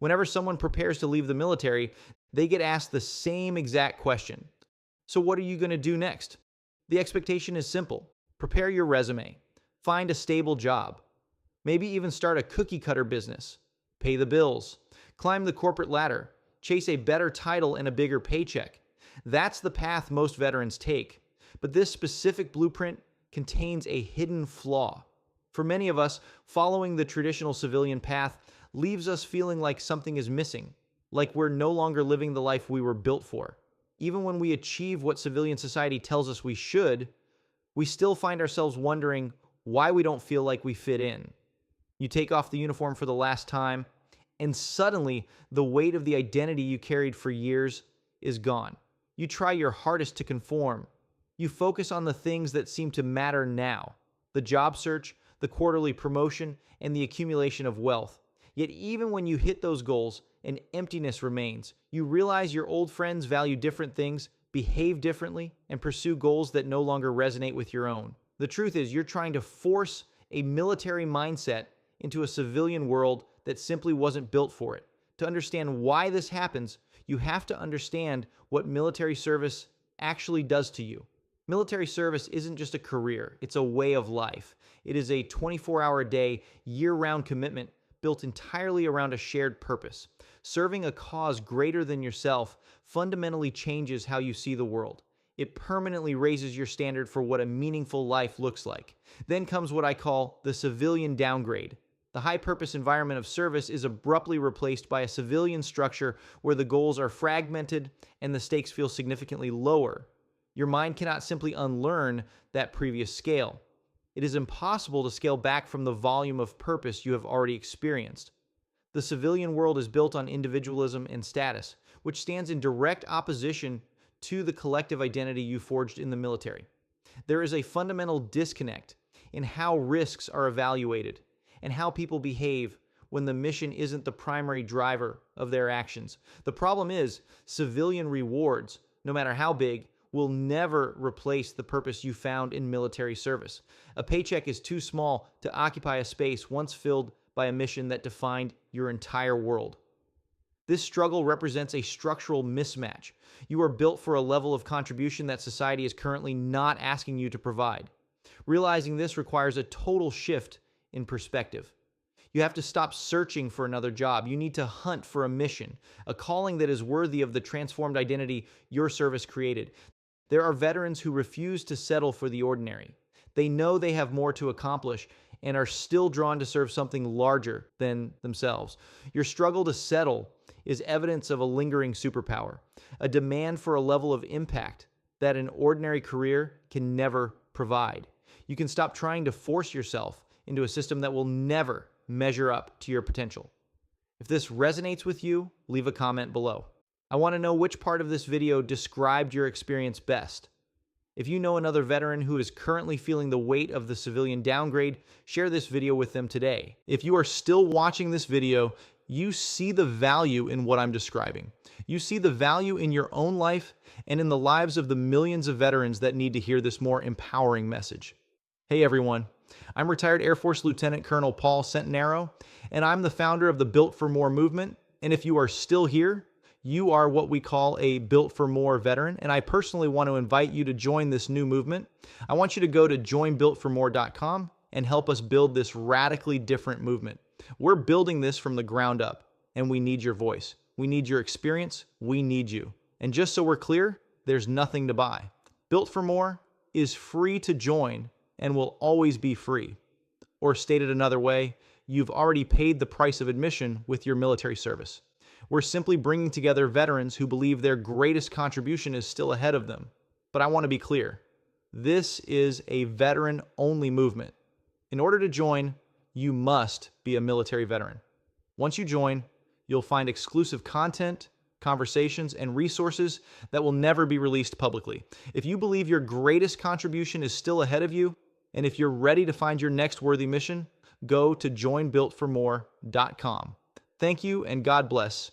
Whenever someone prepares to leave the military, they get asked the same exact question. So what are you going to do next? The expectation is simple. Prepare your resume. Find a stable job. Maybe even start a cookie cutter business. Pay the bills. Climb the corporate ladder. Chase a better title and a bigger paycheck. That's the path most veterans take. But this specific blueprint contains a hidden flaw. For many of us, following the traditional civilian path leaves us feeling like something is missing, like we're no longer living the life we were built for. Even when we achieve what civilian society tells us we should, we still find ourselves wondering why we don't feel like we fit in. You take off the uniform for the last time, and suddenly the weight of the identity you carried for years is gone. You try your hardest to conform. You focus on the things that seem to matter now: the job search, the quarterly promotion, and the accumulation of wealth. Yet even when you hit those goals, an emptiness remains. You realize your old friends value different things, behave differently, and pursue goals that no longer resonate with your own. The truth is, you're trying to force a military mindset into a civilian world that simply wasn't built for it. To understand why this happens, you have to understand what military service actually does to you. Military service isn't just a career, it's a way of life. It is a 24-hour-a-day, year-round commitment built entirely around a shared purpose. Serving a cause greater than yourself fundamentally changes how you see the world. It permanently raises your standard for what a meaningful life looks like. Then comes what I call the civilian downgrade. The high-purpose environment of service is abruptly replaced by a civilian structure where the goals are fragmented and the stakes feel significantly lower. Your mind cannot simply unlearn that previous scale. It is impossible to scale back from the volume of purpose you have already experienced. The civilian world is built on individualism and status, which stands in direct opposition to the collective identity you forged in the military. There is a fundamental disconnect in how risks are evaluated and how people behave when the mission isn't the primary driver of their actions. The problem is, civilian rewards, no matter how big, will never replace the purpose you found in military service. A paycheck is too small to occupy a space once filled by a mission that defined your entire world. This struggle represents a structural mismatch. You are built for a level of contribution that society is currently not asking you to provide. Realizing this requires a total shift in perspective. You have to stop searching for another job. You need to hunt for a mission, a calling that is worthy of the transformed identity your service created. There are veterans who refuse to settle for the ordinary. They know they have more to accomplish and are still drawn to serve something larger than themselves. Your struggle to settle is evidence of a lingering superpower, a demand for a level of impact that an ordinary career can never provide. You can stop trying to force yourself into a system that will never measure up to your potential. If this resonates with you, leave a comment below. I want to know which part of this video described your experience best. If you know another veteran who is currently feeling the weight of the civilian downgrade, share this video with them today. If you are still watching this video, you see the value in what I'm describing. You see the value in your own life and in the lives of the millions of veterans that need to hear this more empowering message. Hey everyone, I'm retired Air Force Lieutenant Colonel Paul Centenaro, and I'm the founder of the Built for More movement. And if you are still here, you are what we call a Built for More veteran, and I personally want to invite you to join this new movement. I want you to go to joinbuiltformore.com and help us build this radically different movement. We're building this from the ground up, and we need your voice. We need your experience. We need you. And just so we're clear, there's nothing to buy. Built for More is free to join and will always be free. Or stated another way, you've already paid the price of admission with your military service. We're simply bringing together veterans who believe their greatest contribution is still ahead of them. But I want to be clear. This is a veteran-only movement. In order to join, you must be a military veteran. Once you join, you'll find exclusive content, conversations, and resources that will never be released publicly. If you believe your greatest contribution is still ahead of you, and if you're ready to find your next worthy mission, go to joinbuiltformore.com. Thank you and God bless.